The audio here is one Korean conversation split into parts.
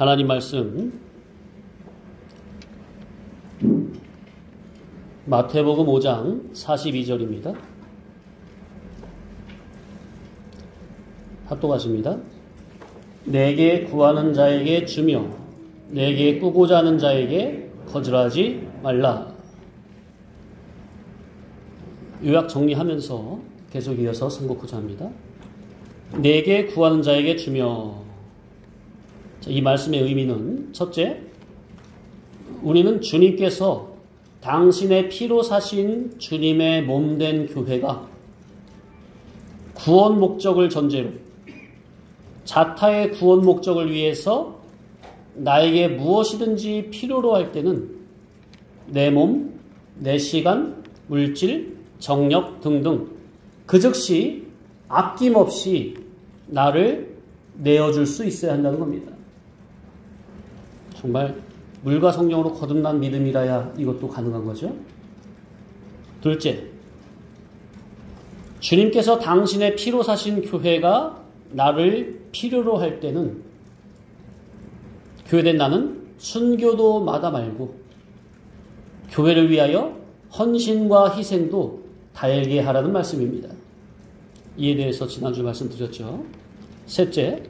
하나님 말씀 마태복음 5장 42절입니다. 합독하십니다. 내게 구하는 자에게 주며 내게 꾸고자 하는 자에게 거절하지 말라. 요약 정리하면서 계속 이어서 선곡하자 합니다. 내게 구하는 자에게 주며. 이 말씀의 의미는 첫째, 우리는 주님께서 당신의 피로 사신 주님의 몸된 교회가 구원 목적을 전제로 자타의 구원 목적을 위해서 나에게 무엇이든지 필요로 할 때는 내 몸, 내 시간, 물질, 정력 등등 그 즉시 아낌없이 나를 내어줄 수 있어야 한다는 겁니다. 정말 물과 성령으로 거듭난 믿음이라야 이것도 가능한 거죠. 둘째, 주님께서 당신의 피로 사신 교회가 나를 필요로 할 때는 교회된 나는 순교도마다 말고 교회를 위하여 헌신과 희생도 달게 하라는 말씀입니다. 이에 대해서 지난주 말씀드렸죠. 셋째,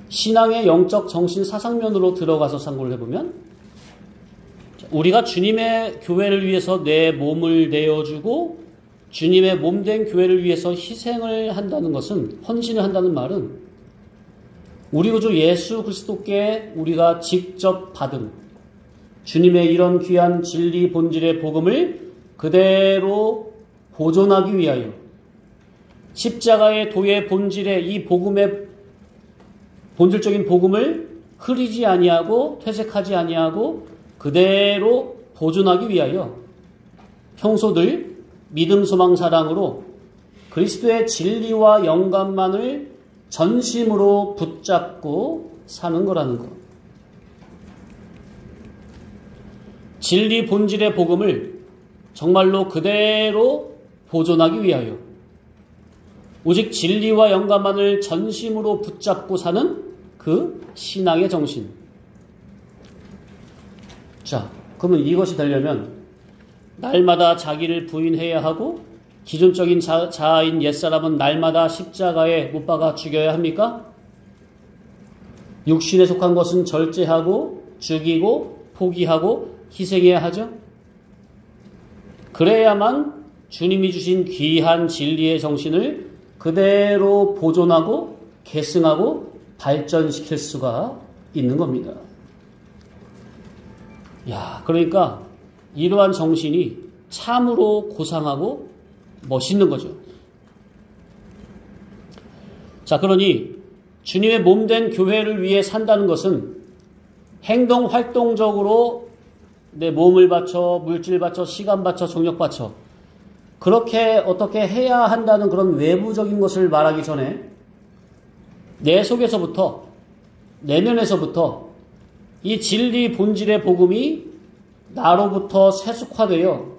신앙의 영적 정신 사상면으로 들어가서 상고를 해보면 우리가 주님의 교회를 위해서 내 몸을 내어주고 주님의 몸된 교회를 위해서 희생을 한다는 것은, 헌신을 한다는 말은 우리 구주 예수 그리스도께 우리가 직접 받은 주님의 이런 귀한 진리 본질의 복음을 그대로 보존하기 위하여 십자가의 도의 본질의 이 복음의 본질적인 복음을 흐리지 아니하고 퇴색하지 아니하고 그대로 보존하기 위하여 평소들 믿음, 소망, 사랑으로 그리스도의 진리와 영감만을 전심으로 붙잡고 사는 거라는 것. 진리 본질의 복음을 정말로 그대로 보존하기 위하여 오직 진리와 영감만을 전심으로 붙잡고 사는 그 신앙의 정신. 자, 그러면 이것이 되려면 날마다 자기를 부인해야 하고 기존적인 자아인 옛사람은 날마다 십자가에 못 박아 죽여야 합니까? 육신에 속한 것은 절제하고 죽이고 포기하고 희생해야 하죠. 그래야만 주님이 주신 귀한 진리의 정신을 그대로 보존하고 계승하고 발전시킬 수가 있는 겁니다. 그러니까 이러한 정신이 참으로 고상하고 멋있는 거죠. 자, 그러니 주님의 몸된 교회를 위해 산다는 것은 행동 활동적으로 내 몸을 바쳐, 물질 바쳐, 시간 바쳐, 정력 바쳐 그렇게 어떻게 해야 한다는 그런 외부적인 것을 말하기 전에 내 속에서부터, 내면에서부터 이 진리 본질의 복음이 나로부터 세속화되어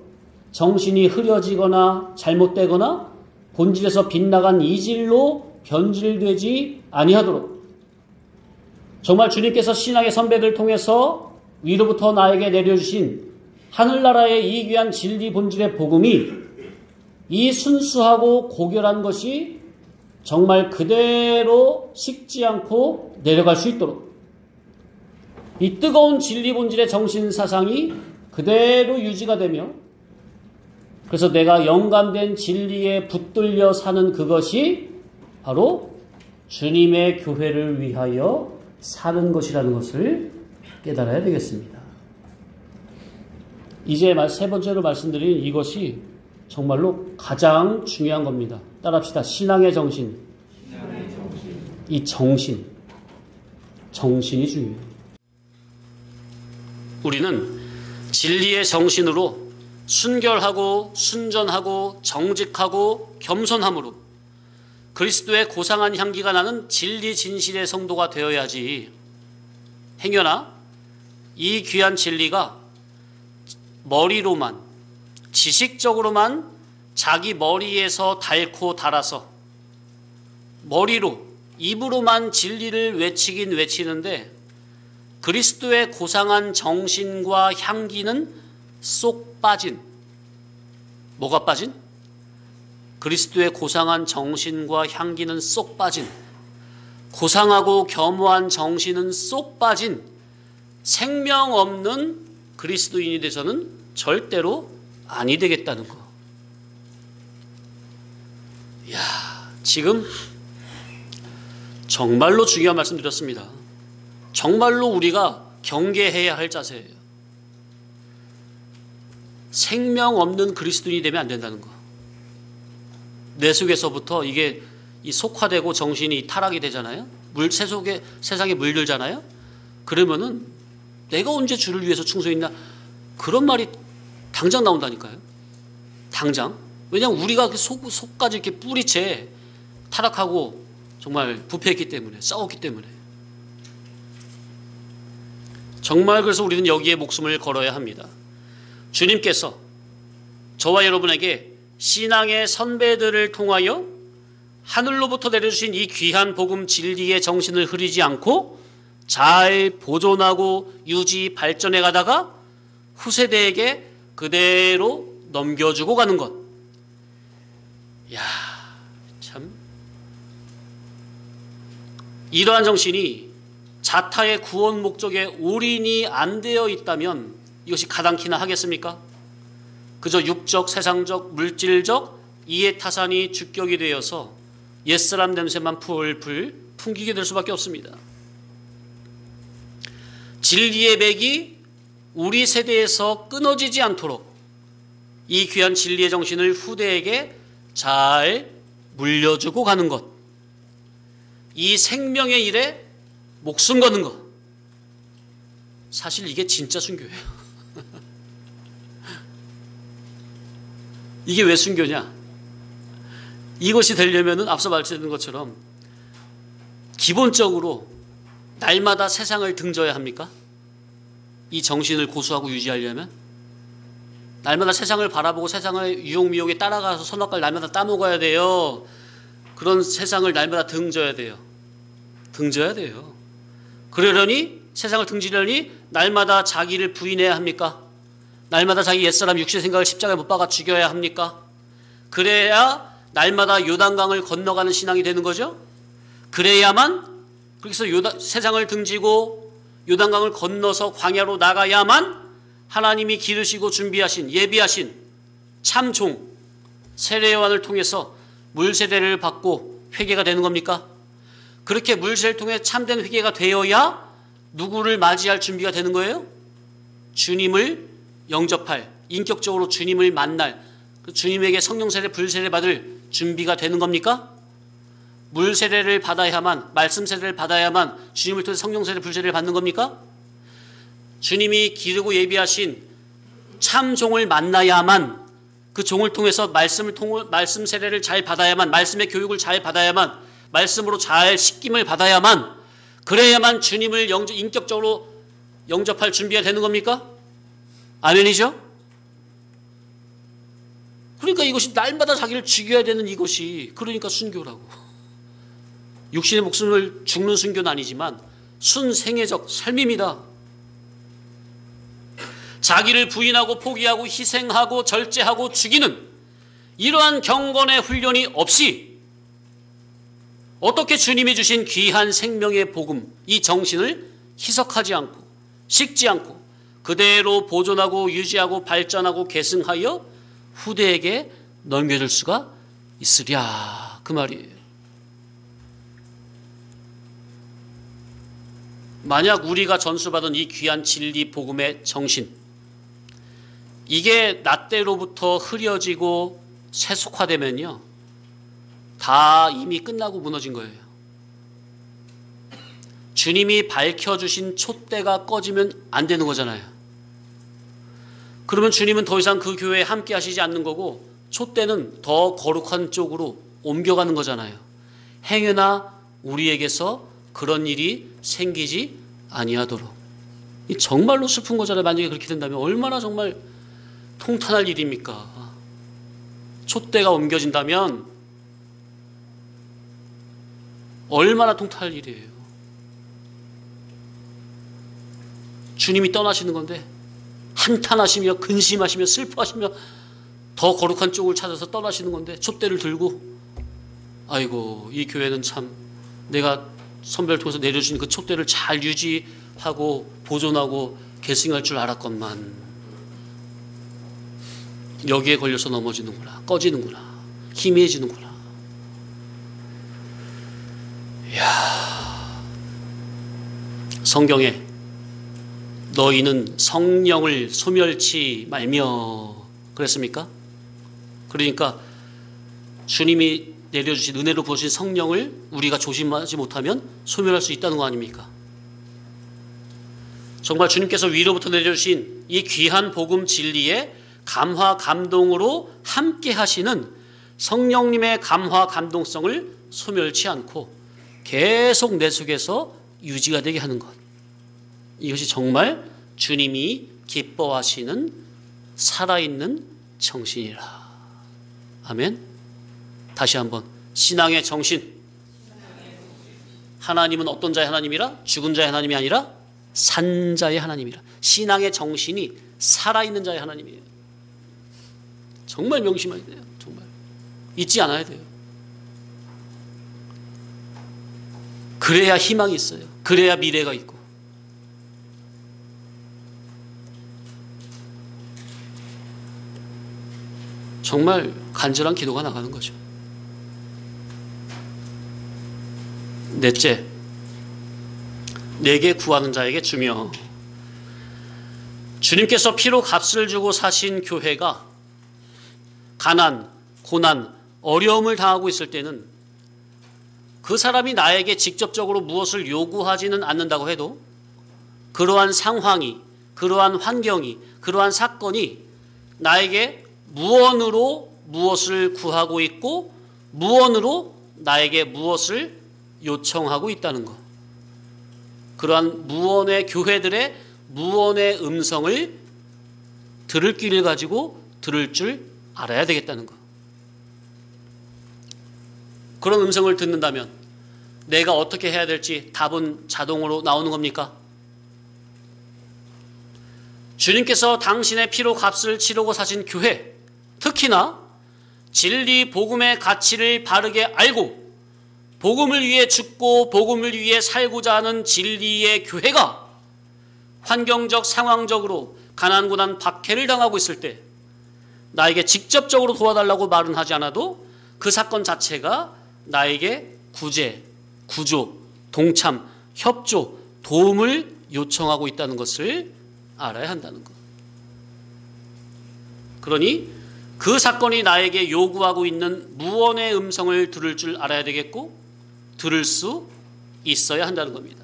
정신이 흐려지거나 잘못되거나 본질에서 빗나간 이질로 변질되지 아니하도록 정말 주님께서 신앙의 선배들 통해서 위로부터 나에게 내려주신 하늘나라의 이 귀한 진리 본질의 복음이 이 순수하고 고결한 것이 정말 그대로 식지 않고 내려갈 수 있도록 이 뜨거운 진리 본질의 정신 사상이 그대로 유지가 되며 그래서 내가 영감된 진리에 붙들려 사는 그것이 바로 주님의 교회를 위하여 사는 것이라는 것을 깨달아야 되겠습니다. 이제 세 번째로 말씀드린 이것이 정말로 가장 중요한 겁니다. 따라합시다. 신앙의 정신. 이 정신이 중요해요. 우리는 진리의 정신으로 순결하고 순전하고 정직하고 겸손함으로 그리스도의 고상한 향기가 나는 진리 진실의 성도가 되어야지. 행여나 이 귀한 진리가 머리로만 지식적으로만 자기 머리에서 닳고 닳아서 머리로 입으로만 진리를 외치긴 외치는데 그리스도의 고상한 정신과 향기는 쏙 빠진, 뭐가 빠진? 그리스도의 고상한 정신과 향기는 쏙 빠진, 고상하고 겸허한 정신은 쏙 빠진 생명 없는 그리스도인이 돼서는 절대로 아니 되겠다는 거. 이야, 지금 정말로 중요한 말씀 드렸습니다. 정말로 우리가 경계해야 할 자세예요. 생명 없는 그리스도인이 되면 안 된다는 거. 내 속에서부터 이게 이 속화되고 정신이 타락이 되잖아요. 세상에 물들잖아요. 그러면은 내가 언제 주를 위해서 충성했나, 그런 말이 당장 나온다니까요. 당장. 왜냐하면 우리가 속까지 이렇게 뿌리채 타락하고 정말 부패했기 때문에, 싸웠기 때문에. 정말 그래서 우리는 여기에 목숨을 걸어야 합니다. 주님께서 저와 여러분에게 신앙의 선배들을 통하여 하늘로부터 내려주신 이 귀한 복음 진리의 정신을 흐리지 않고 잘 보존하고 유지 발전해 가다가 후세대에게 그대로 넘겨주고 가는 것. 야, 참. 이러한 정신이 자타의 구원 목적에 올인이 안 되어 있다면 이것이 가당키나 하겠습니까? 그저 육적, 세상적, 물질적 이해타산이 주격이 되어서 옛사람 냄새만 풀풀 풍기게 될 수밖에 없습니다. 진리의 맥이 우리 세대에서 끊어지지 않도록 이 귀한 진리의 정신을 후대에게 잘 물려주고 가는 것, 이 생명의 일에 목숨 거는 것, 사실 이게 진짜 순교예요. 이게 왜 순교냐? 이것이 되려면은 앞서 말씀드린 것처럼 기본적으로 날마다 세상을 등져야 합니까? 이 정신을 고수하고 유지하려면 날마다 세상을 바라보고 세상의 유혹미혹에 따라가서 선악과를 날마다 따먹어야 돼요. 그런 세상을 날마다 등져야 돼요. 등져야 돼요. 그러려니, 세상을 등지려니 날마다 자기를 부인해야 합니까? 날마다 자기 옛사람 육신의 생각을 십자가에 못 박아 죽여야 합니까? 그래야 날마다 요단강을 건너가는 신앙이 되는 거죠. 그래야만, 그래서 세상을 등지고 요단강을 건너서 광야로 나가야만 하나님이 기르시고 준비하신, 예비하신 참종 세례요한을 통해서 물세례를 받고 회개가 되는 겁니까? 그렇게 물세례를 통해 참된 회개가 되어야 누구를 맞이할 준비가 되는 거예요? 주님을 영접할, 인격적으로 주님을 만날, 주님에게 성령세례, 불세례 받을 준비가 되는 겁니까? 물세례를 받아야만, 말씀세례를 받아야만 주님을 통해 성령세례, 불세례를 받는 겁니까? 주님이 기르고 예비하신 참종을 만나야만, 그 종을 통해서 말씀 세례를 잘 받아야만, 말씀의 교육을 잘 받아야만, 말씀으로 잘 식김을 받아야만, 그래야만 주님을 인격적으로 영접할 준비가 되는 겁니까? 아멘이죠? 그러니까 이것이 날마다 자기를 죽여야 되는 이것이, 그러니까 순교라고. 육신의 목숨을 죽는 순교는 아니지만 순생애적 삶입니다. 자기를 부인하고 포기하고 희생하고 절제하고 죽이는 이러한 경건의 훈련이 없이 어떻게 주님이 주신 귀한 생명의 복음, 이 정신을 희석하지 않고 식지 않고 그대로 보존하고 유지하고 발전하고 계승하여 후대에게 넘겨줄 수가 있으랴, 그 말이에요. 만약 우리가 전수받은 이 귀한 진리 복음의 정신, 이게 낫때로부터 흐려지고 세속화되면요, 다 이미 끝나고 무너진 거예요. 주님이 밝혀주신 촛대가 꺼지면 안 되는 거잖아요. 그러면 주님은 더 이상 그 교회에 함께 하시지 않는 거고 촛대는 더 거룩한 쪽으로 옮겨가는 거잖아요. 행여나 우리에게서 그런 일이 생기지 아니하도록. 정말로 슬픈 거잖아요. 만약에 그렇게 된다면 얼마나 정말 통탄할 일입니까? 촛대가 옮겨진다면 얼마나 통탈할 일이에요. 주님이 떠나시는 건데 한탄하시며 근심하시며 슬퍼하시며 더 거룩한 쪽을 찾아서 떠나시는 건데 촛대를 들고 아이고 이 교회는 참 내가 선배를 통해서 내려주신 그 촛대를 잘 유지하고 보존하고 계승할 줄 알았건만 여기에 걸려서 넘어지는구나, 꺼지는구나, 희미해지는구나. 이야, 성경에 너희는 성령을 소멸치 말며 그랬습니까? 그러니까 주님이 내려주신 은혜로 부어주신 성령을 우리가 조심하지 못하면 소멸할 수 있다는 거 아닙니까? 정말 주님께서 위로부터 내려주신 이 귀한 복음 진리에 감화 감동으로 함께 하시는 성령님의 감화 감동성을 소멸치 않고 계속 내 속에서 유지가 되게 하는 것. 이것이 정말 주님이 기뻐하시는 살아있는 정신이라. 아멘. 다시 한번 신앙의 정신. 하나님은 어떤 자의 하나님이라? 죽은 자의 하나님이 아니라 산 자의 하나님이라. 신앙의 정신이 살아있는 자의 하나님이에요. 정말 명심해야 돼요. 정말 잊지 않아야 돼요. 그래야 희망이 있어요. 그래야 미래가 있고. 정말 간절한 기도가 나가는 거죠. 넷째, 내게 구하는 자에게 주며. 주님께서 피로 값을 주고 사신 교회가 가난, 고난, 어려움을 당하고 있을 때는 그 사람이 나에게 직접적으로 무엇을 요구하지는 않는다고 해도 그러한 상황이, 그러한 환경이, 그러한 사건이 나에게 무언으로 무엇을 구하고 있고 무언으로 나에게 무엇을 요청하고 있다는 것. 그러한 무언의 교회들의 무언의 음성을 들을 길을 가지고 들을 줄 알아야 되겠다는 것. 그런 음성을 듣는다면 내가 어떻게 해야 될지 답은 자동으로 나오는 겁니까? 주님께서 당신의 피로 값을 치르고 사신 교회, 특히나 진리 복음의 가치를 바르게 알고 복음을 위해 죽고 복음을 위해 살고자 하는 진리의 교회가 환경적 상황적으로 가난 고난 박해를 당하고 있을 때 나에게 직접적으로 도와달라고 말은 하지 않아도 그 사건 자체가 나에게 구제, 구조, 동참, 협조, 도움을 요청하고 있다는 것을 알아야 한다는 것. 그러니 그 사건이 나에게 요구하고 있는 무언의 음성을 들을 줄 알아야 되겠고 들을 수 있어야 한다는 겁니다.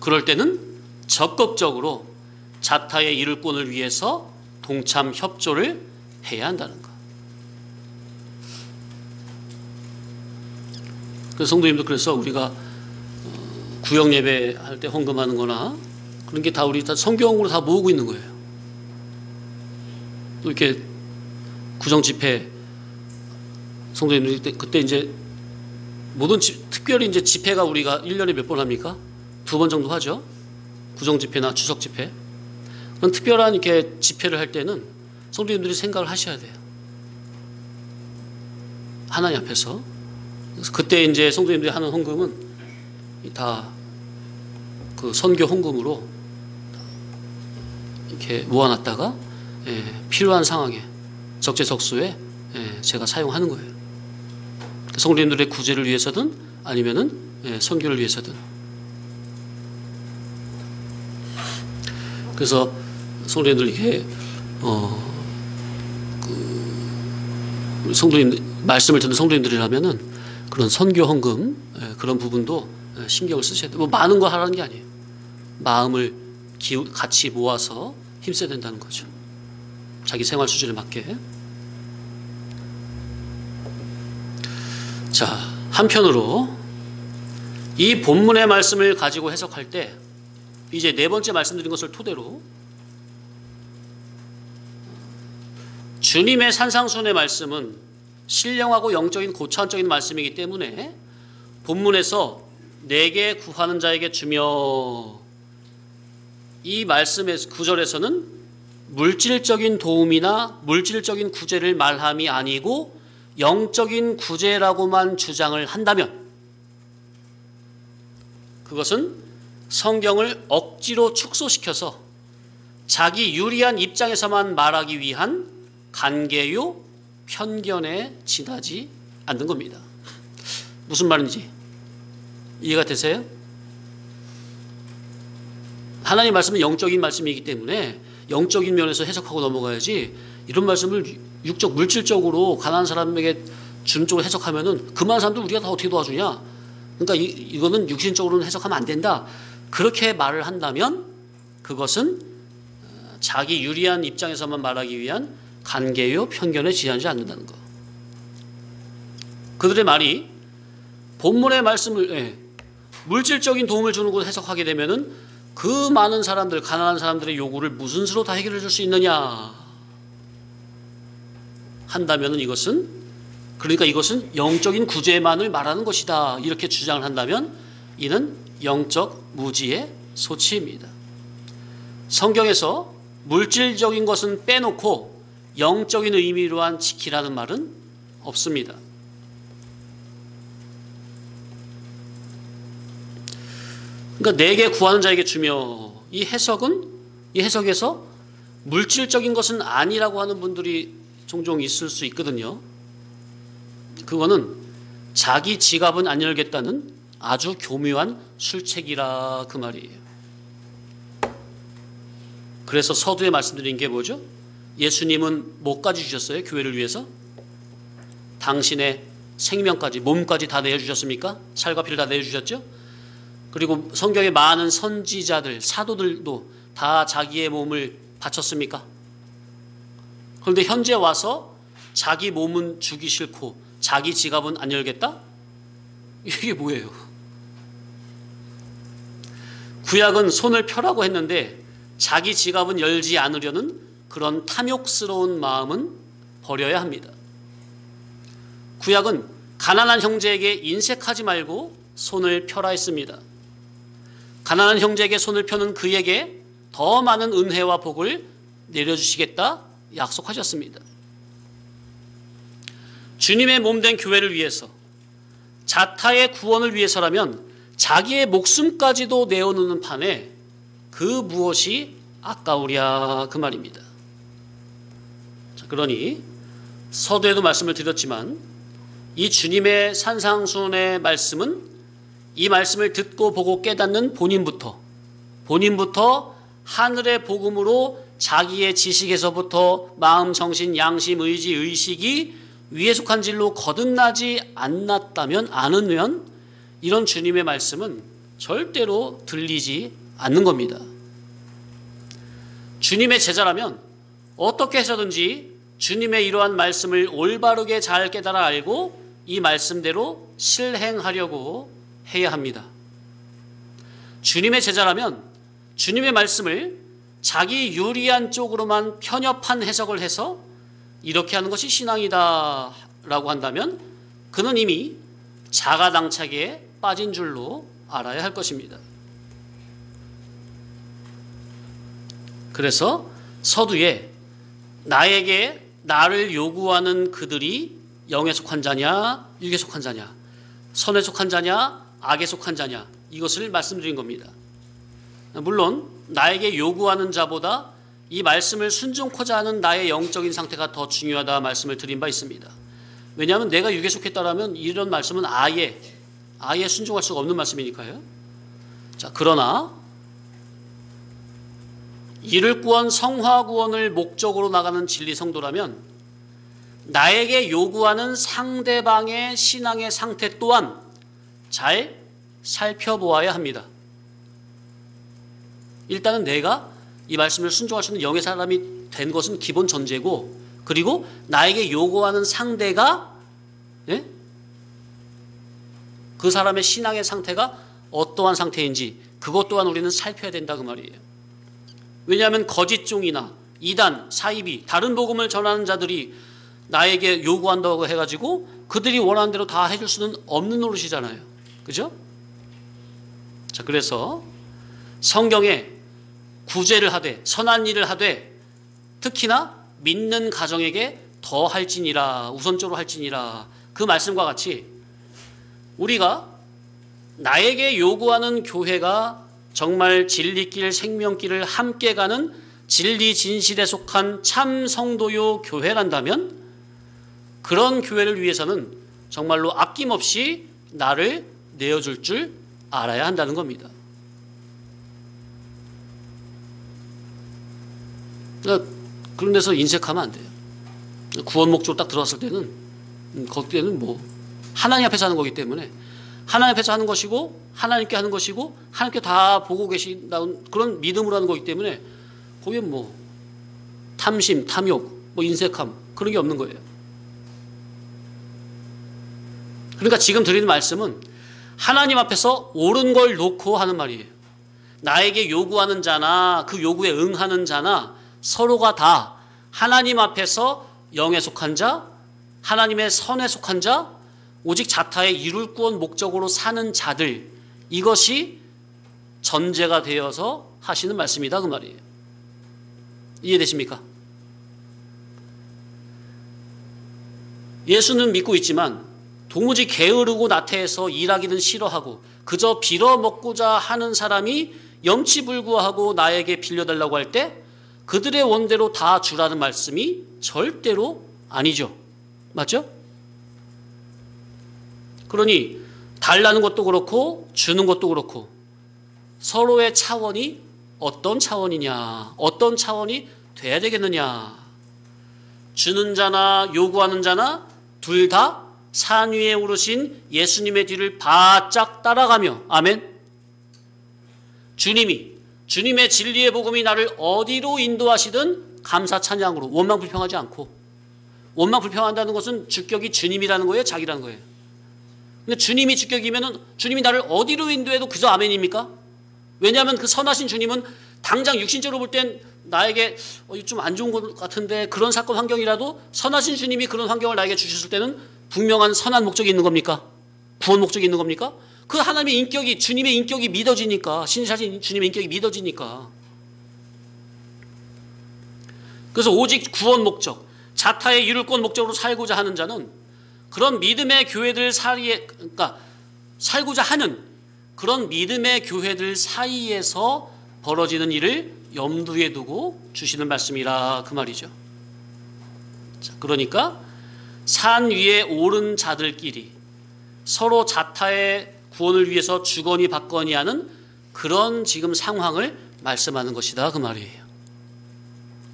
그럴 때는 적극적으로 자타의 이룰권을 위해서 동참 협조를 해야 한다는 것. 그래서 성도님들, 그래서 우리가 구역 예배 할 때 헌금하는 거나 그런 게 다 우리 다 성경으로 다 모으고 있는 거예요. 또 이렇게 구정 집회 성도님들 그때 이제 모든 특별히 이제 집회가 우리가 1년에 몇 번 합니까? 2번 정도 하죠. 구정 집회나 추석 집회. 그런 특별한 이렇게 집회를 할 때는 성도님들이 생각을 하셔야 돼요. 하나님 앞에서. 그래서 그때 이제 성도님들이 하는 헌금은 다 그 선교 헌금으로 이렇게 모아놨다가 필요한 상황에 적재적소에 제가 사용하는 거예요. 성도님들의 구제를 위해서든 아니면은 선교를 위해서든. 그래서 성도님들 이렇게 성도님 말씀을 듣는 성도님들이라면은 그런 선교 헌금 그런 부분도 신경을 쓰셔야 돼요. 뭐 많은 거 하라는 게 아니에요. 마음을 같이 모아서 힘써야 된다는 거죠. 자기 생활 수준에 맞게. 자, 한편으로 이 본문의 말씀을 가지고 해석할 때 이제 네 번째 말씀드린 것을 토대로 주님의 산상순의 말씀은 신령하고 영적인 고차원적인 말씀이기 때문에 본문에서 내게 구하는 자에게 주며, 이 말씀의 구절에서는 물질적인 도움이나 물질적인 구제를 말함이 아니고 영적인 구제라고만 주장을 한다면 그것은 성경을 억지로 축소시켜서 자기 유리한 입장에서만 말하기 위한 간계요 편견에 지나지 않는 겁니다. 무슨 말인지 이해가 되세요? 하나님 말씀은 영적인 말씀이기 때문에 영적인 면에서 해석하고 넘어가야지, 이런 말씀을 육적 물질적으로 가난한 사람에게 주는 쪽으로 해석하면은 그 많은 사람들 우리가 다 어떻게 도와주냐, 그러니까 이거는 육신적으로는 해석하면 안 된다, 그렇게 말을 한다면 그것은 자기 유리한 입장에서만 말하기 위한 간계요 편견에 지하지 않는다는 것. 그들의 말이 본문의 말씀을 물질적인 도움을 주는 곳 해석하게 되면은 그 많은 사람들, 가난한 사람들의 요구를 무슨 수로 다 해결해 줄 수 있느냐 한다면은 그러니까 이것은 영적인 구제만을 말하는 것이다, 이렇게 주장을 한다면 이는 영적 무지의 소치입니다. 성경에서 물질적인 것은 빼놓고 영적인 의미로만 지키라는 말은 없습니다. 그러니까 내게 구하는 자에게 주며, 이 해석에서 물질적인 것은 아니라고 하는 분들이 종종 있을 수 있거든요. 그거는 자기 지갑은 안 열겠다는 아주 교묘한 술책이라 그 말이에요. 그래서 서두에 말씀드린 게 뭐죠? 예수님은 뭐까지 주셨어요? 교회를 위해서? 당신의 생명까지, 몸까지 다 내어주셨습니까? 살과 피를 다 내어주셨죠? 그리고 성경의 많은 선지자들, 사도들도 다 자기의 몸을 바쳤습니까? 그런데 현재 와서 자기 몸은 주기 싫고 자기 지갑은 안 열겠다? 이게 뭐예요? 구약은 손을 펴라고 했는데 자기 지갑은 열지 않으려는 그런 탐욕스러운 마음은 버려야 합니다. 구약은 가난한 형제에게 인색하지 말고 손을 펴라 했습니다. 가난한 형제에게 손을 펴는 그에게 더 많은 은혜와 복을 내려주시겠다 약속하셨습니다. 주님의 몸된 교회를 위해서, 자타의 구원을 위해서라면 자기의 목숨까지도 내어놓는 판에 그 무엇이 아까우랴 그 말입니다. 자, 그러니 서두에도 말씀을 드렸지만 이 주님의 산상순의 말씀은 이 말씀을 듣고 보고 깨닫는 본인부터 하늘의 복음으로 자기의 지식에서부터 마음, 정신, 양심, 의지, 의식이 위에 속한 질로 거듭나지 않으면 이런 주님의 말씀은 절대로 들리지 않는 겁니다. 주님의 제자라면 어떻게 해서든지 주님의 이러한 말씀을 올바르게 잘 깨달아 알고 이 말씀대로 실행하려고 해야 합니다. 주님의 제자라면 주님의 말씀을 자기 유리한 쪽으로만 편협한 해석을 해서 이렇게 하는 것이 신앙이다 라고 한다면 그는 이미 자가당착에 빠진 줄로 알아야 할 것입니다. 그래서 서두에 나를 요구하는 그들이 영에 속한 자냐 육에 속한 자냐, 선에 속한 자냐 악에 속한 자냐, 이것을 말씀드린 겁니다. 물론 나에게 요구하는 자보다 이 말씀을 순종코자 하는 나의 영적인 상태가 더 중요하다 말씀을 드린 바 있습니다. 왜냐하면 내가 육에 속했다라면 이런 말씀은 아예 순종할 수가 없는 말씀이니까요. 자, 그러나 이를 구원, 성화 구원을 목적으로 나가는 진리 성도라면 나에게 요구하는 상대방의 신앙의 상태 또한 잘 살펴보아야 합니다. 일단은 내가 이 말씀을 순종할 수 있는 영의 사람이 된 것은 기본 전제고, 그리고 나에게 요구하는 상대가 그 사람의 신앙의 상태가 어떠한 상태인지 그것 또한 우리는 살펴야 된다 그 말이에요. 왜냐하면 거짓종이나 이단, 사이비, 다른 복음을 전하는 자들이 나에게 요구한다고 해가지고 그들이 원하는 대로 다 해줄 수는 없는 노릇이잖아요. 그죠? 자, 그래서 성경에 구제를 하되 선한 일을 하되 특히나 믿는 가정에게 더 할지니라, 우선적으로 할지니라, 그 말씀과 같이 우리가 나에게 요구하는 교회가 정말 진리길 생명길을 함께 가는 진리 진실에 속한 참 성도요 교회란다면 그런 교회를 위해서는 정말로 아낌없이 나를 내어줄 줄 알아야 한다는 겁니다. 그런 데서 인색하면 안 돼요. 구원 목적으로 딱 들어왔을 때는 거기에는 뭐 하나님 앞에서 하는 거기 때문에 하나님 앞에서 하는 것이고 하나님께 하는 것이고 하나님께 다 보고 계신다는 그런 믿음으로 하는 거기 때문에 거기엔 뭐 탐심, 탐욕, 뭐 인색함 그런 게 없는 거예요. 그러니까 지금 드리는 말씀은 하나님 앞에서 옳은 걸 놓고 하는 말이에요. 나에게 요구하는 자나 그 요구에 응하는 자나 서로가 다 하나님 앞에서 영에 속한 자, 하나님의 선에 속한 자, 오직 자타의 이룰 구원 목적으로 사는 자들, 이것이 전제가 되어서 하시는 말씀이다 그 말이에요. 이해되십니까? 예수는 믿고 있지만 도무지 게으르고 나태해서 일하기는 싫어하고 그저 빌어먹고자 하는 사람이 염치불구하고 나에게 빌려달라고 할 때 그들의 원대로 다 주라는 말씀이 절대로 아니죠. 맞죠? 그러니 달라는 것도 그렇고 주는 것도 그렇고 서로의 차원이 어떤 차원이냐, 어떤 차원이 돼야 되겠느냐. 주는 자나 요구하는 자나 둘 다 산 위에 오르신 예수님의 뒤를 바짝 따라가며, 아멘. 주님의 진리의 복음이 나를 어디로 인도하시든 감사 찬양으로 원망 불평하지 않고, 원망 불평한다는 것은 주격이 주님이라는 거예요, 자기라는 거예요. 근데 주님이 주격이면은 주님이 나를 어디로 인도해도 그저 아멘입니까? 왜냐하면 그 선하신 주님은 당장 육신적으로 볼 땐 나에게 좀 안 좋은 것 같은데 그런 사건 환경이라도 선하신 주님이 그런 환경을 나에게 주셨을 때는 분명한 선한 목적이 있는 겁니까? 구원 목적이 있는 겁니까? 그 하나님의 인격이, 주님의 인격이 믿어지니까, 신실하신 주님의 인격이 믿어지니까. 그래서 오직 구원 목적, 자타의 이룰 구원 목적으로 살고자 하는 자는 그런 믿음의 교회들 사이에, 그러니까 살고자 하는 그런 믿음의 교회들 사이에서 벌어지는 일을 염두에 두고 주시는 말씀이라 그 말이죠. 자, 그러니까 산 위에 오른 자들끼리 서로 자타의 구원을 위해서 주거니 받거니 하는 그런 지금 상황을 말씀하는 것이다 그 말이에요.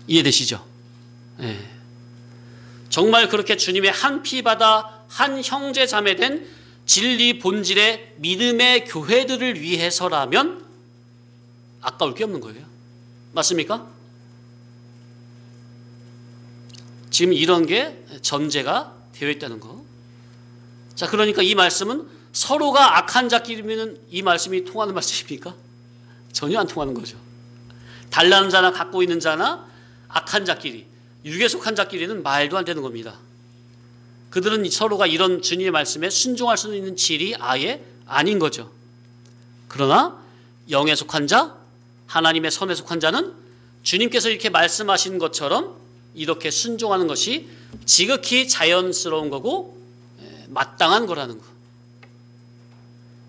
이해되시죠? 네. 정말 그렇게 주님의 한 피바다 한 형제 자매된 진리 본질의 믿음의 교회들을 위해서라면 아까울 게 없는 거예요. 맞습니까? 지금 이런 게 전제가 되어 있다는 거. 자, 그러니까 이 말씀은 서로가 악한 자끼리면 이 말씀이 통하는 말씀입니까? 전혀 안 통하는 거죠. 달라는 자나 갖고 있는 자나 악한 자끼리, 육에 속한 자끼리는 말도 안 되는 겁니다. 그들은 서로가 이런 주님의 말씀에 순종할 수 있는 질이 아예 아닌 거죠. 그러나 영에 속한 자, 하나님의 선에 속한 자는 주님께서 이렇게 말씀하신 것처럼 이렇게 순종하는 것이 지극히 자연스러운 거고 마땅한 거라는 거.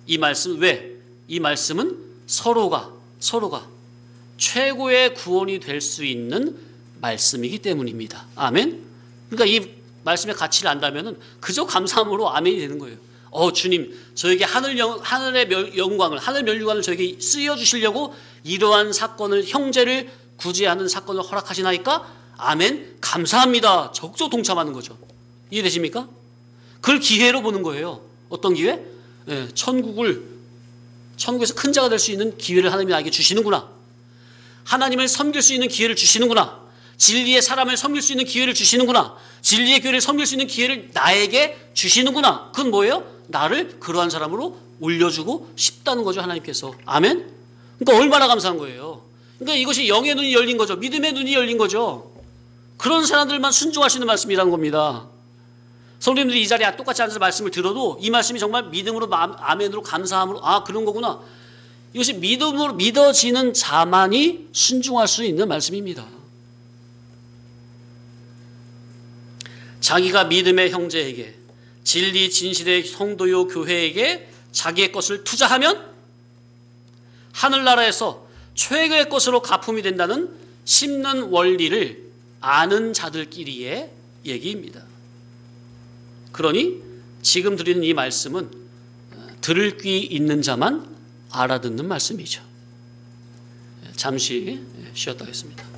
이 말씀, 왜? 이 말씀은 서로가 최고의 구원이 될 수 있는 말씀이기 때문입니다. 아멘? 그러니까 이 말씀의 가치를 안다면 그저 감사함으로 아멘이 되는 거예요. 주님, 저에게 하늘의 영광을, 하늘 면류관을 저에게 쓰여주시려고 이러한 사건을, 형제를 구제하는 사건을 허락하시나이까? 아멘, 감사합니다. 적극 동참하는 거죠. 이해되십니까? 그걸 기회로 보는 거예요. 어떤 기회? 천국에서 큰 자가 될 수 있는 기회를 하나님이 나에게 주시는구나. 하나님을 섬길 수 있는 기회를 주시는구나. 진리의 사람을 섬길 수 있는 기회를 주시는구나. 진리의 교회를 섬길 수 있는 기회를 나에게 주시는구나. 그건 뭐예요? 나를 그러한 사람으로 올려주고 싶다는 거죠, 하나님께서. 아멘? 그러니까 얼마나 감사한 거예요. 그러니까 이것이 영의 눈이 열린 거죠. 믿음의 눈이 열린 거죠. 그런 사람들만 순종할 수 있는 말씀이라는 겁니다. 성도님들이 이 자리에 똑같이 앉아서 말씀을 들어도 이 말씀이 정말 믿음으로, 아멘으로, 감사함으로, 아, 그런 거구나. 이것이 믿음으로 믿어지는 자만이 순종할 수 있는 말씀입니다. 자기가 믿음의 형제에게, 진리 진실의 성도요 교회에게 자기의 것을 투자하면 하늘나라에서 최고의 것으로 가품이 된다는 심는 원리를 아는 자들끼리의 얘기입니다. 그러니 지금 드리는 이 말씀은 들을 귀 있는 자만 알아듣는 말씀이죠. 잠시 쉬었다 하겠습니다.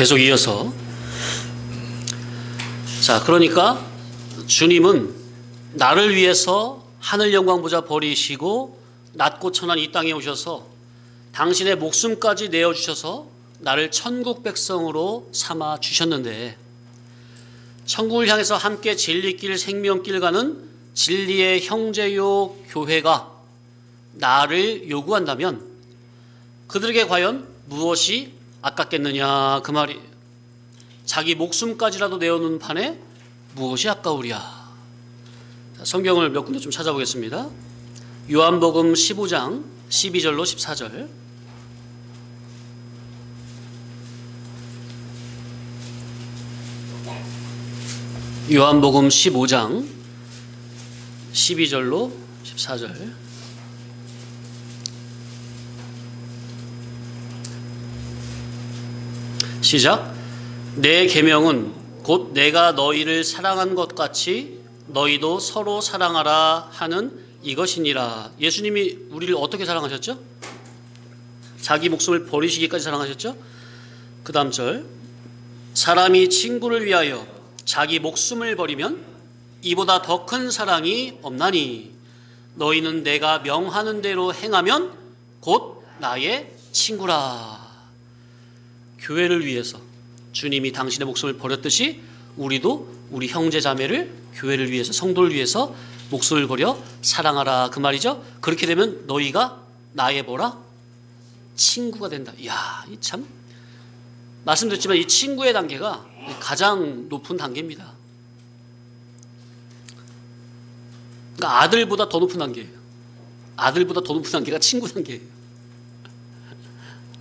계속 이어서. 자, 그러니까 주님은 나를 위해서 하늘 영광 보좌 버리시고 낮고 천한 이 땅에 오셔서 당신의 목숨까지 내어주셔서 나를 천국 백성으로 삼아 주셨는데, 천국을 향해서 함께 진리길 생명길 가는 진리의 형제요 교회가 나를 요구한다면 그들에게 과연 무엇이 아깝겠느냐 그 말이에요. 자기 목숨까지라도 내어놓는 판에 무엇이 아까우랴. 성경을 몇 군데 좀 찾아보겠습니다. 요한복음 15장 12절로 14절. 요한복음 15장 12절로 14절. 시작. 내 계명은 곧 내가 너희를 사랑한 것 같이 너희도 서로 사랑하라 하는 이것이니라. 예수님이 우리를 어떻게 사랑하셨죠? 자기 목숨을 버리시기까지 사랑하셨죠? 그 다음 절. 사람이 친구를 위하여 자기 목숨을 버리면 이보다 더 큰 사랑이 없나니 너희는 내가 명하는 대로 행하면 곧 나의 친구라. 교회를 위해서 주님이 당신의 목숨을 버렸듯이 우리도 우리 형제 자매를, 교회를 위해서, 성도를 위해서 목숨을 버려 사랑하라 그 말이죠. 그렇게 되면 너희가 나의 뭐라? 친구가 된다. 이야, 이 참 말씀드렸지만 이 친구의 단계가 가장 높은 단계입니다. 그러니까 아들보다 더 높은 단계예요. 아들보다 더 높은 단계가 친구 단계예요.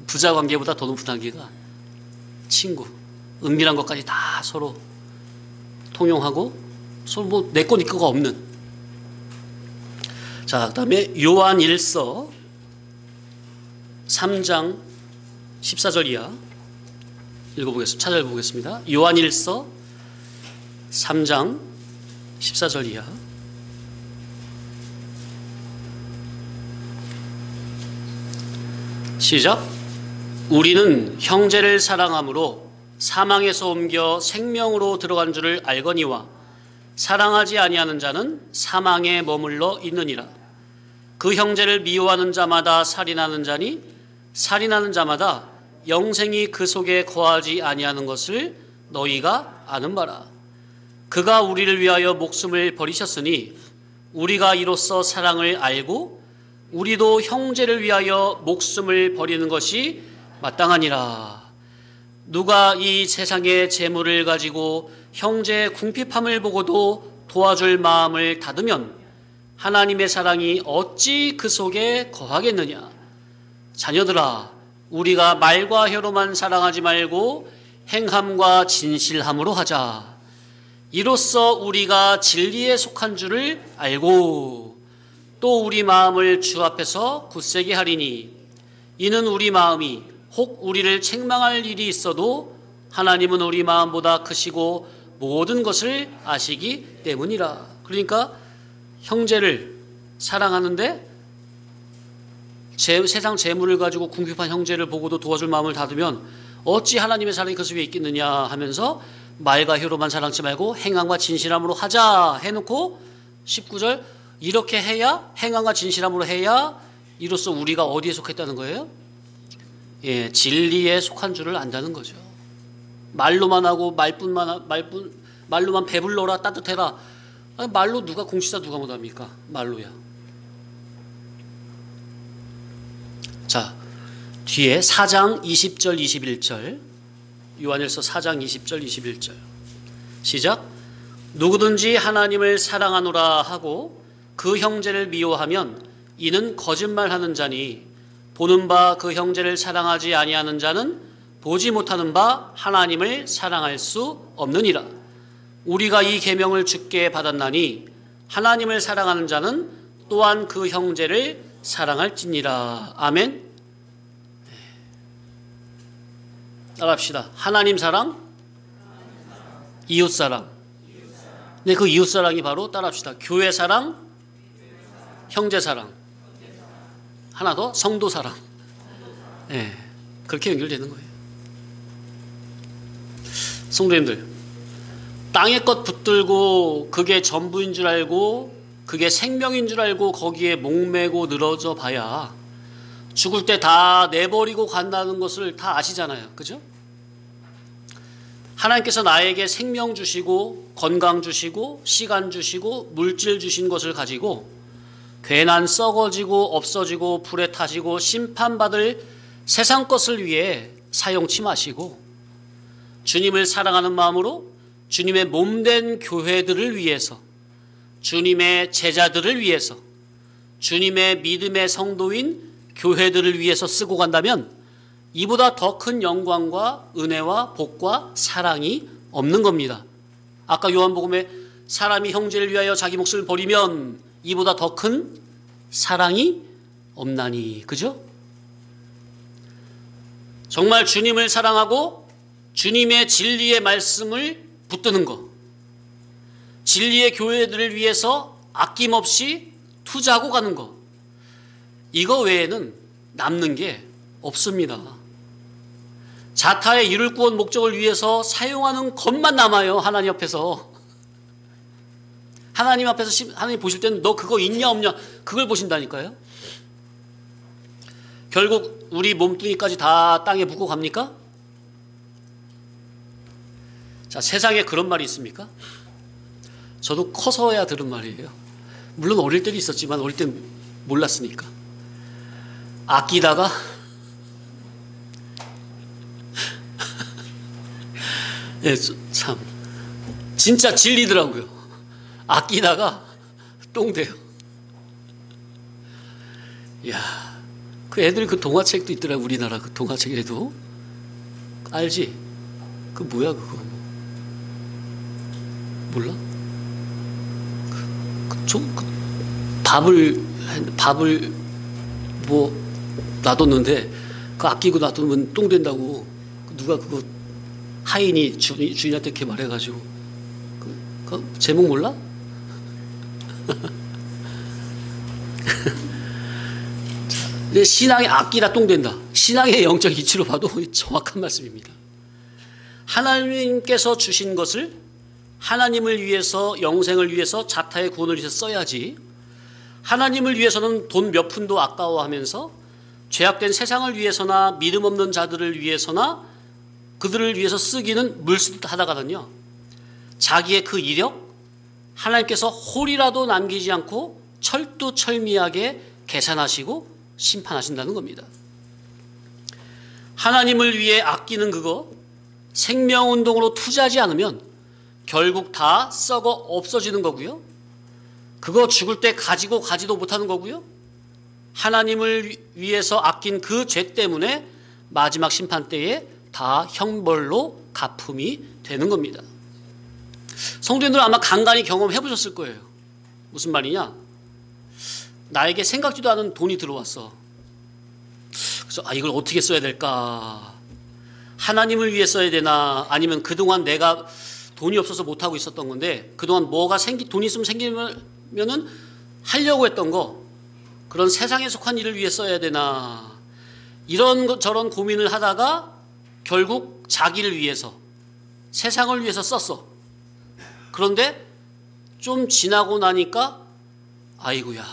부자 관계보다 더 높은 단계가 친구. 은밀한 것까지 다 서로 통용하고 서로 뭐 내 거 네 거가 없는. 자, 그 다음에 요한 1서 3장 14절 이하 읽어보겠습니다. 찾아보겠습니다. 요한 1서 3장 14절 이하. 시작. 우리는 형제를 사랑함으로 사망에서 옮겨 생명으로 들어간 줄을 알거니와 사랑하지 아니하는 자는 사망에 머물러 있느니라. 그 형제를 미워하는 자마다 살인하는 자니 살인하는 자마다 영생이 그 속에 거하지 아니하는 것을 너희가 아는 바라. 그가 우리를 위하여 목숨을 버리셨으니 우리가 이로써 사랑을 알고 우리도 형제를 위하여 목숨을 버리는 것이 마땅하니라. 누가 이 세상의 재물을 가지고 형제의 궁핍함을 보고도 도와줄 마음을 닫으면 하나님의 사랑이 어찌 그 속에 거하겠느냐. 자녀들아, 우리가 말과 혀로만 사랑하지 말고 행함과 진실함으로 하자. 이로써 우리가 진리에 속한 줄을 알고 또 우리 마음을 주 앞에서 굳세게 하리니 이는 우리 마음이 혹 우리를 책망할 일이 있어도 하나님은 우리 마음보다 크시고 모든 것을 아시기 때문이라. 그러니까 형제를 사랑하는데 세상 재물을 가지고 궁핍한 형제를 보고도 도와줄 마음을 닫으면 어찌 하나님의 사랑이 그 속에 있겠느냐 하면서 말과 혀로만 사랑치 말고 행함과 진실함으로 하자 해놓고 19절 이렇게 해야, 행함과 진실함으로 해야 이로써 우리가 어디에 속했다는 거예요? 예, 진리에 속한 줄을 안다는 거죠. 말로만 하고 말로만 배불러라 따뜻해라. 아니, 말로 누가 공시사 누가 못합니까? 말로야. 자, 뒤에 4장 20절 21절 요한일서 4장 20절 21절 시작. 누구든지 하나님을 사랑하노라 하고 그 형제를 미워하면 이는 거짓말하는 자니 보는 바 그 형제를 사랑하지 아니하는 자는 보지 못하는 바 하나님을 사랑할 수 없느니라. 우리가 이 계명을 주께 받았나니 하나님을 사랑하는 자는 또한 그 형제를 사랑할지니라. 아멘. 따라합시다. 하나님 사랑, 이웃 사랑. 네, 그 이웃 사랑이 바로 따라합시다. 교회 사랑, 형제 사랑. 하나 더, 성도 사랑. 네, 그렇게 연결되는 거예요. 성도님들, 땅의 것 붙들고 그게 전부인 줄 알고 그게 생명인 줄 알고 거기에 목매고 늘어져 봐야 죽을 때 다 내버리고 간다는 것을 다 아시잖아요. 그죠? 하나님께서 나에게 생명 주시고 건강 주시고 시간 주시고 물질 주신 것을 가지고 괜한 썩어지고 없어지고 불에 타지고 심판받을 세상 것을 위해 사용치 마시고 주님을 사랑하는 마음으로 주님의 몸된 교회들을 위해서, 주님의 제자들을 위해서, 주님의 믿음의 성도인 교회들을 위해서 쓰고 간다면 이보다 더 큰 영광과 은혜와 복과 사랑이 없는 겁니다. 아까 요한복음에 사람이 형제를 위하여 자기 몫을 버리면 이보다 더 큰 사랑이 없나니. 그죠? 정말 주님을 사랑하고 주님의 진리의 말씀을 붙드는 것, 진리의 교회들을 위해서 아낌없이 투자하고 가는 것, 이거 외에는 남는 게 없습니다. 자타의 이룰 구원 목적을 위해서 사용하는 것만 남아요. 하나님 앞에서. 하나님 앞에서 하나님 보실 때는 너 그거 있냐 없냐 그걸 보신다니까요. 결국 우리 몸뚱이까지 다 땅에 묻고 갑니까? 자, 세상에 그런 말이 있습니까? 저도 커서야 들은 말이에요. 물론 어릴 때도 있었지만 어릴 땐 몰랐으니까. 아끼다가 예, 참 진짜 진리더라고요. 아끼다가 똥돼요. 이야, 그 애들 그 동화책도 있더라. 우리나라 그 동화책에도. 알지? 그 뭐야 그거? 몰라? 밥을 뭐 놔뒀는데 그 아끼고 놔두면 똥 된다고 누가 그거 하인이 주인한테 이렇게 말해가지고 그 제목 몰라? 신앙의 아끼다 똥 된다. 신앙의 영적 이치로 봐도 정확한 말씀입니다. 하나님께서 주신 것을 하나님을 위해서, 영생을 위해서, 자타의 구원을 위해서 써야지, 하나님을 위해서는 돈 몇 푼도 아까워하면서 죄악된 세상을 위해서나 믿음 없는 자들을 위해서나 그들을 위해서 쓰기는 물쓰듯 하다가는요, 자기의 그 이력 하나님께서 홀이라도 남기지 않고 철두철미하게 계산하시고 심판하신다는 겁니다. 하나님을 위해 아끼는 그거 생명운동으로 투자하지 않으면 결국 다 썩어 없어지는 거고요. 그거 죽을 때 가지고 가지도 못하는 거고요. 하나님을 위해서 아낀 그 죄 때문에 마지막 심판 때에 다 형벌로 갚음이 되는 겁니다. 성도님들 아마 간간히 경험해 보셨을 거예요. 무슨 말이냐? 나에게 생각지도 않은 돈이 들어왔어. 그래서 이걸 어떻게 써야 될까? 하나님을 위해 써야 되나? 아니면 그동안 내가 돈이 없어서 못하고 있었던 건데 그동안 뭐가 돈이 있으면 생기면은 하려고 했던 거, 그런 세상에 속한 일을 위해 써야 되나? 이런 저런 고민을 하다가 결국 자기를 위해서, 세상을 위해서 썼어. 그런데 좀 지나고 나니까 아이고야,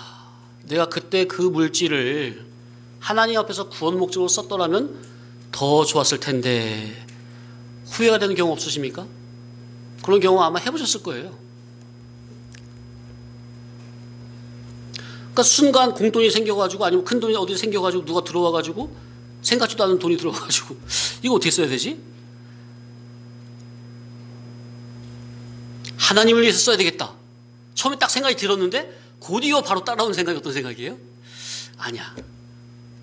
내가 그때 그 물질을 하나님 앞에서 구원 목적으로 썼더라면 더 좋았을 텐데, 후회가 되는 경우 없으십니까? 그런 경우 아마 해보셨을 거예요. 그러니까 순간 공돈이 생겨가지고, 아니면 큰 돈이 어디 생겨가지고 누가 들어와가지고 생각지도 않은 돈이 들어와가지고 이거 어떻게 써야 되지? 하나님을 위해서 써야 되겠다. 처음에 딱 생각이 들었는데 곧이어 바로 따라오는 생각이 어떤 생각이에요? 아니야,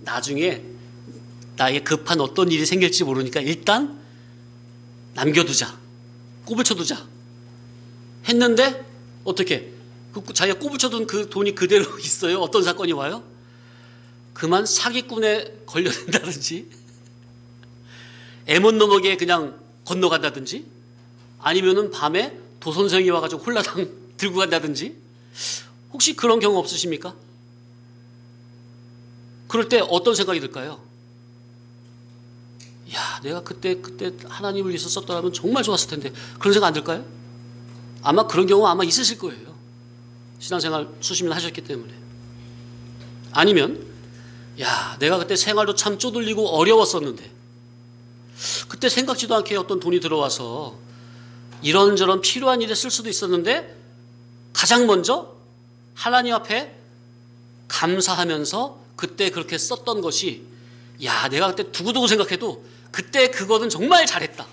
나중에 나에게 급한 어떤 일이 생길지 모르니까 일단 남겨두자, 꼽을 쳐두자 했는데 어떻게? 자기가 꼽을 쳐둔 그 돈이 그대로 있어요? 어떤 사건이 와요? 그만 사기꾼에 걸려든다든지, 애못너먹에 그냥 건너간다든지, 아니면은 밤에 도선생이 와가지고 홀라당 들고 간다든지. 혹시 그런 경우 없으십니까? 그럴 때 어떤 생각이 들까요? 야, 내가 그때 하나님을 위해서 썼더라면 정말 좋았을 텐데, 그런 생각 안 들까요? 아마 그런 경우 아마 있으실 거예요. 신앙생활 수십 년 하셨기 때문에. 아니면 야, 내가 그때 생활도 참 쪼들리고 어려웠었는데, 그때 생각지도 않게 어떤 돈이 들어와서 이런저런 필요한 일에 쓸 수도 있었는데, 가장 먼저 하나님 앞에 감사하면서 그때 그렇게 썼던 것이, 야, 내가 그때 두고두고 생각해도 그때 그거는 정말 잘했다,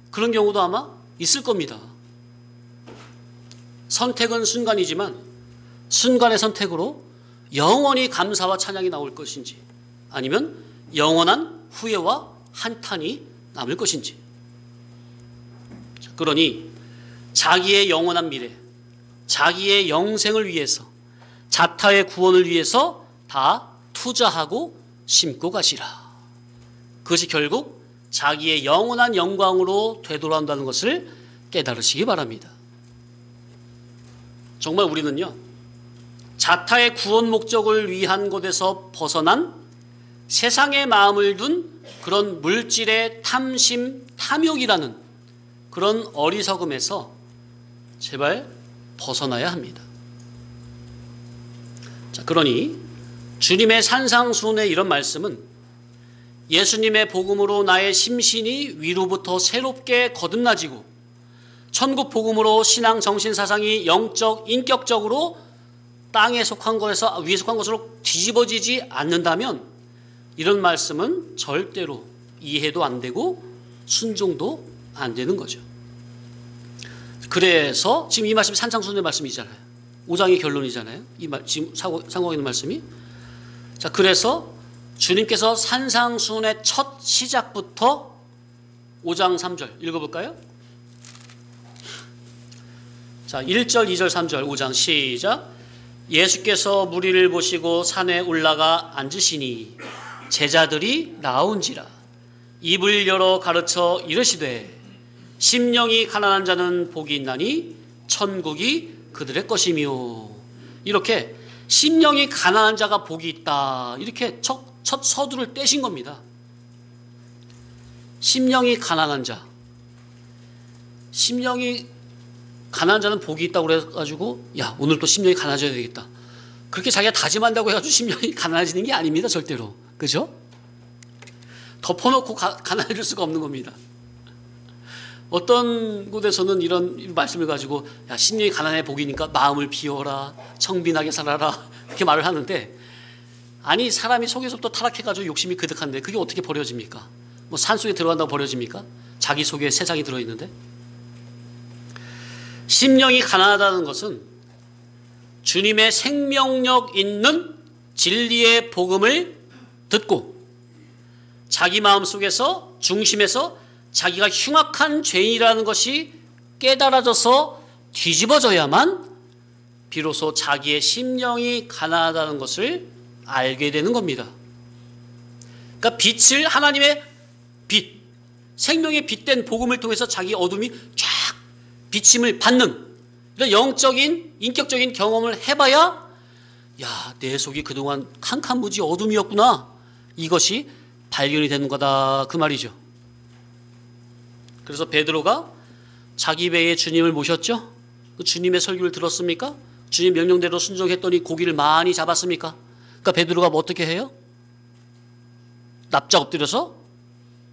그런 경우도 아마 있을 겁니다. 선택은 순간이지만 순간의 선택으로 영원히 감사와 찬양이 나올 것인지, 아니면 영원한 후회와 한탄이 남을 것인지. 그러니 자기의 영원한 미래, 자기의 영생을 위해서, 자타의 구원을 위해서 다 투자하고 심고 가시라. 그것이 결국 자기의 영원한 영광으로 되돌아온다는 것을 깨달으시기 바랍니다. 정말 우리는요, 자타의 구원 목적을 위한 곳에서 벗어난 세상의 마음을 둔 그런 물질의 탐심, 탐욕이라는 그런 어리석음에서 제발 벗어나야 합니다. 자, 그러니 주님의 산상수훈의 이런 말씀은 예수님의 복음으로 나의 심신이 위로부터 새롭게 거듭나지고, 천국 복음으로 신앙 정신 사상이 영적, 인격적으로 땅에 속한 것에서 위에 속한 것으로 뒤집어지지 않는다면, 이런 말씀은 절대로 이해도 안 되고 순종도 안 되는 거죠. 그래서 지금 이 말씀이 산상수훈의 말씀이잖아요. 5장의 결론이잖아요. 지금 상고하고 있는 말씀이. 자, 그래서 주님께서 산상수훈의 첫 시작부터 5장 3절 읽어볼까요? 자, 1절, 2절, 3절 5장 시작. 예수께서 무리를 보시고 산에 올라가 앉으시니 제자들이 나온지라. 입을 열어 가르쳐 이르시되, 심령이 가난한 자는 복이 있나니 천국이 그들의 것이며. 이렇게 심령이 가난한 자가 복이 있다, 이렇게 첫 서두를 떼신 겁니다. 심령이 가난한 자, 심령이 가난한 자는 복이 있다고 그래가지고, 야, 오늘 또 심령이 가난해져야 되겠다, 그렇게 자기가 다짐한다고 해가지고 심령이 가난해지는 게 아닙니다. 절대로. 그죠? 덮어놓고 가난해질 수가 없는 겁니다. 어떤 곳에서는 이런 말씀을 가지고, 야, 심령이 가난해 복이니까 마음을 비워라, 청빈하게 살아라, 이렇게 말을 하는데, 아니, 사람이 속에서부터 타락해가지고 욕심이 그득한데 그게 어떻게 버려집니까? 뭐 산속에 들어간다고 버려집니까? 자기 속에 세상이 들어있는데. 심령이 가난하다는 것은 주님의 생명력 있는 진리의 복음을 듣고 자기 마음속에서, 중심에서 자기가 흉악한 죄인이라는 것이 깨달아져서 뒤집어져야만 비로소 자기의 심령이 가난하다는 것을 알게 되는 겁니다. 그러니까 빛을, 하나님의 빛, 생명의 빛된 복음을 통해서 자기 어둠이 쫙 비침을 받는 이런 영적인, 인격적인 경험을 해봐야, 야, 내 속이 그동안 캄캄무지 어둠이었구나, 이것이 발견이 되는 거다, 그 말이죠. 그래서 베드로가 자기 배에 주님을 모셨죠. 그 주님의 설교를 들었습니까? 주님 명령대로 순종했더니 고기를 많이 잡았습니까? 그러니까 베드로가 뭐 어떻게 해요? 납작 엎드려서,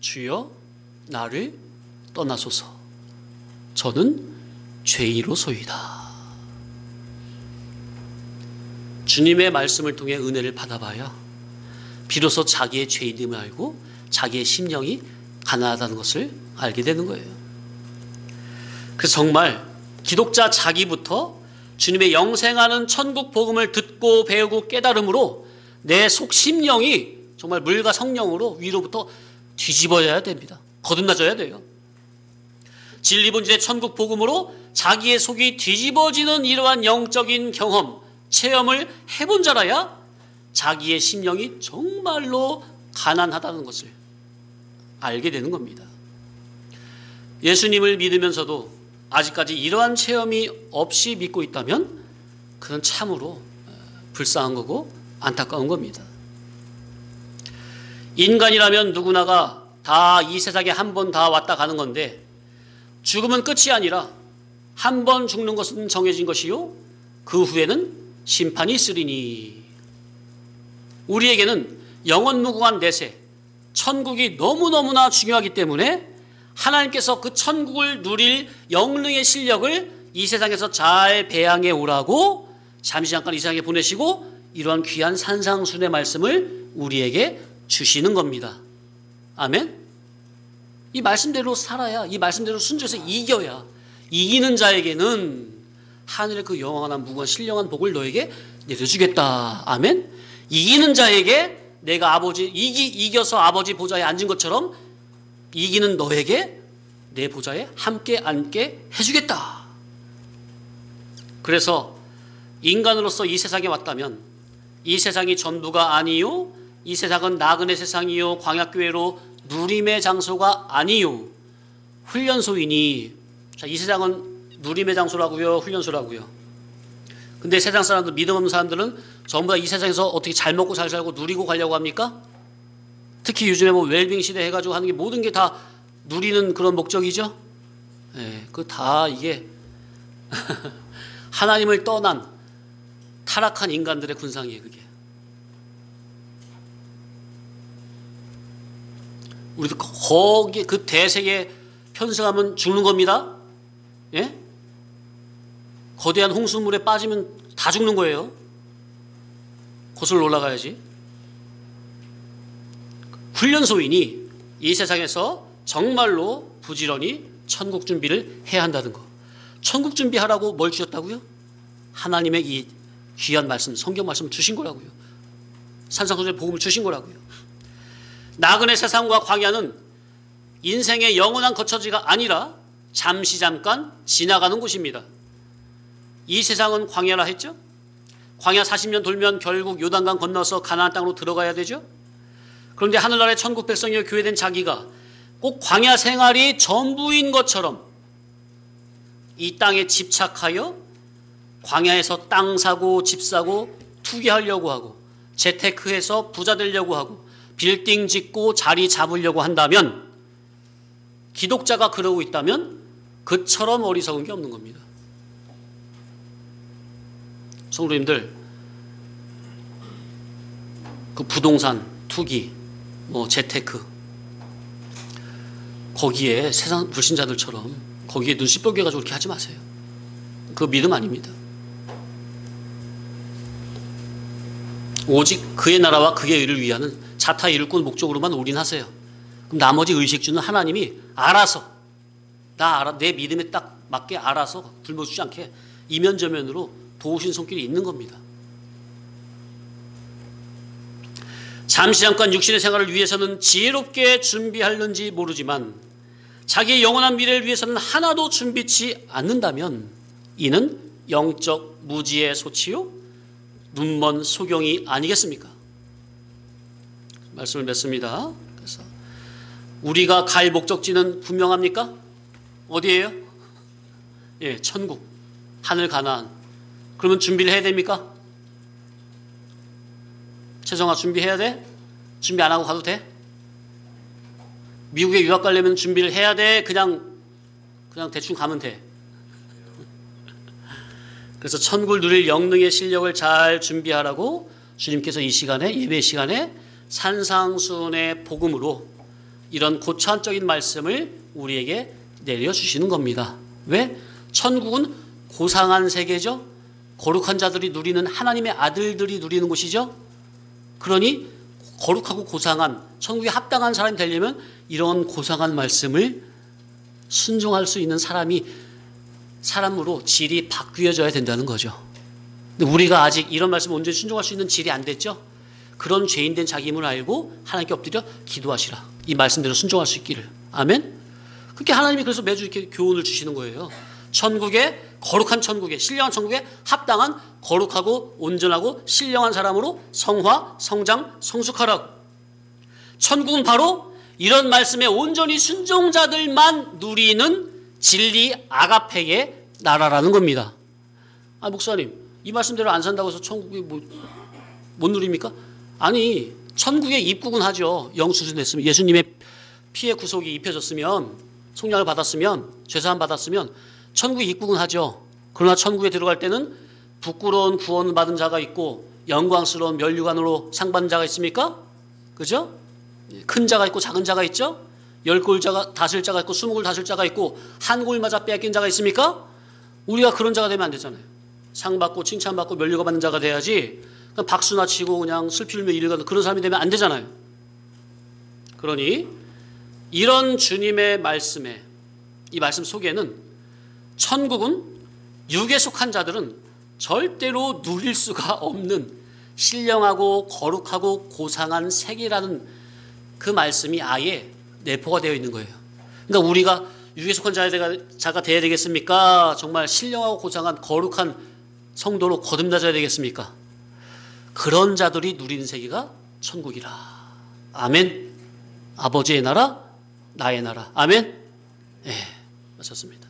주여 나를 떠나소서, 저는 죄인으로소이다. 주님의 말씀을 통해 은혜를 받아봐야 비로소 자기의 죄인임을 알고 자기의 심령이 가난하다는 것을 알게 되는 거예요. 그래서 정말 기독자 자기부터 주님의 영생하는 천국 복음을 듣고 배우고 깨달음으로 내 속 심령이 정말 물과 성령으로 위로부터 뒤집어져야 됩니다. 거듭나져야 돼요. 진리 본질의 천국 복음으로 자기의 속이 뒤집어지는 이러한 영적인 경험, 체험을 해본 자라야 자기의 심령이 정말로 가난하다는 것을 알게 되는 겁니다. 예수님을 믿으면서도 아직까지 이러한 체험이 없이 믿고 있다면 그건 참으로 불쌍한 거고 안타까운 겁니다. 인간이라면 누구나가 다 이 세상에 한 번 다 왔다 가는 건데 죽음은 끝이 아니라 한 번 죽는 것은 정해진 것이요 그 후에는 심판이 있으리니 우리에게는 영원무궁한 내세 천국이 너무너무나 중요하기 때문에 하나님께서 그 천국을 누릴 영능의 실력을 이 세상에서 잘 배양해 오라고 잠시 잠깐 이 세상에 보내시고 이러한 귀한 산상순의 말씀을 우리에게 주시는 겁니다. 아멘? 이 말씀대로 살아야, 이 말씀대로 순종해서 이겨야 이기는 자에게는 하늘의 그 영원한 무궁한 신령한 복을 너에게 내려주겠다. 아멘? 이기는 자에게 내가 이겨서 아버지 보좌에 앉은 것처럼 이기는 너에게 내 보좌에 함께 앉게 해주겠다. 그래서 인간으로서 이 세상에 왔다면 이 세상이 전부가 아니요 이 세상은 나그네 세상이요 광야교회로 누림의 장소가 아니요 훈련소이니. 자, 이 세상은 누림의 장소라고요 훈련소라고요. 근데 세상 사람들 믿음 없는 사람들은 전부 다 이 세상에서 어떻게 잘 먹고 잘 살고 누리고 가려고 합니까? 특히 요즘에 뭐 웰빙 시대 해가지고 하는 게 모든 게 다 누리는 그런 목적이죠. 예, 그 다 이게 하나님을 떠난 타락한 인간들의 군상이에요. 그게 우리도 거기 그 대세에 편승하면 죽는 겁니다. 예? 거대한 홍수물에 빠지면 다 죽는 거예요. 거슬러 올라가야지. 훈련소이니 이 세상에서 정말로 부지런히 천국 준비를 해야 한다는 거. 천국 준비하라고 뭘 주셨다고요? 하나님의 이 귀한 말씀, 성경 말씀을 주신 거라고요. 산상수훈의 복음을 주신 거라고요. 나그네 세상과 광야는 인생의 영원한 거처지가 아니라 잠시 잠깐 지나가는 곳입니다. 이 세상은 광야라 했죠. 광야 40년 돌면 결국 요단강 건너서 가나안 땅으로 들어가야 되죠. 그런데 하늘나라의 천국 백성이여 교회된 자기가 꼭 광야 생활이 전부인 것처럼 이 땅에 집착하여 광야에서 땅 사고 집 사고 투기하려고 하고 재테크해서 부자 되려고 하고 빌딩 짓고 자리 잡으려고 한다면 기독자가 그러고 있다면 그처럼 어리석은 게 없는 겁니다. 성도님들, 그 부동산, 투기, 뭐 재테크 거기에 세상 불신자들처럼 거기에 눈 시뻘게 가지고 그렇게 하지 마세요. 그거 믿음 아닙니다. 오직 그의 나라와 그의 의를 위하는 자타 일꾼 목적으로만 올인하세요. 그럼 나머지 의식주는 하나님이 알아서 내 믿음에 딱 맞게 알아서 굶어주지 않게 이면저면으로 도우신 손길이 있는 겁니다. 잠시 잠깐 육신의 생활을 위해서는 지혜롭게 준비하는지 모르지만 자기의 영원한 미래를 위해서는 하나도 준비치 않는다면 이는 영적 무지의 소치요 눈먼 소경이 아니겠습니까? 말씀을 맺습니다. 그래서 우리가 갈 목적지는 분명합니까? 어디예요? 예, 천국, 하늘 가나안. 그러면 준비를 해야 됩니까? 최정아 준비해야 돼? 준비 안 하고 가도 돼? 미국에 유학 가려면 준비를 해야 돼? 그냥 대충 가면 돼? 그래서 천국을 누릴 영능의 실력을 잘 준비하라고 주님께서 이 시간에 예배 시간에 산상수훈의 복음으로 이런 고차원적인 말씀을 우리에게 내려주시는 겁니다. 왜? 천국은 고상한 세계죠. 거룩한 자들이 누리는 하나님의 아들들이 누리는 곳이죠. 그러니 거룩하고 고상한 천국에 합당한 사람이 되려면 이런 고상한 말씀을 순종할 수 있는 사람으로 질이 바뀌어져야 된다는 거죠. 근데 우리가 아직 이런 말씀을 온전히 순종할 수 있는 질이 안 됐죠. 그런 죄인된 자기임을 알고 하나님께 엎드려 기도하시라. 이 말씀대로 순종할 수 있기를. 아멘. 그렇게 하나님이 그래서 매주 이렇게 교훈을 주시는 거예요. 천국에 거룩한 천국에 신령한 천국에 합당한 거룩하고 온전하고 신령한 사람으로 성화, 성장, 성숙하라고. 천국은 바로 이런 말씀에 온전히 순종자들만 누리는 진리 아가페의 나라라는 겁니다. 아, 목사님, 이 말씀대로 안 산다고 해서 천국에 못 누립니까? 아니, 천국에 입국은 하죠. 영수증 냈으면 예수님의 피의 구속이 입혀졌으면, 속량을 받았으면, 죄사함 받았으면 천국에 입국은 하죠. 그러나 천국에 들어갈 때는 부끄러운 구원을 받은 자가 있고 영광스러운 면류관으로 상 받는 자가 있습니까? 그죠? 큰 자가 있고 작은 자가 있죠? 10골 자가 다스릴 자가 있고 20골 다스릴 자가 있고 한 골 맞아 빼앗긴 자가 있습니까? 우리가 그런 자가 되면 안 되잖아요. 상 받고 칭찬받고 면류관 받는 자가 돼야지, 그냥 박수나 치고 그냥 슬피 울며 이를 가는 그런 사람이 되면 안 되잖아요. 그러니 이런 주님의 말씀에, 이 말씀 속에는 천국은 육에 속한 자들은 절대로 누릴 수가 없는 신령하고 거룩하고 고상한 세계라는 그 말씀이 아예 내포가 되어 있는 거예요. 그러니까 우리가 육에 속한 자가 되어야 되겠습니까? 정말 신령하고 고상한 거룩한 성도로 거듭나져야 되겠습니까? 그런 자들이 누리는 세계가 천국이라. 아멘. 아버지의 나라, 나의 나라. 아멘. 예, 마쳤습니다.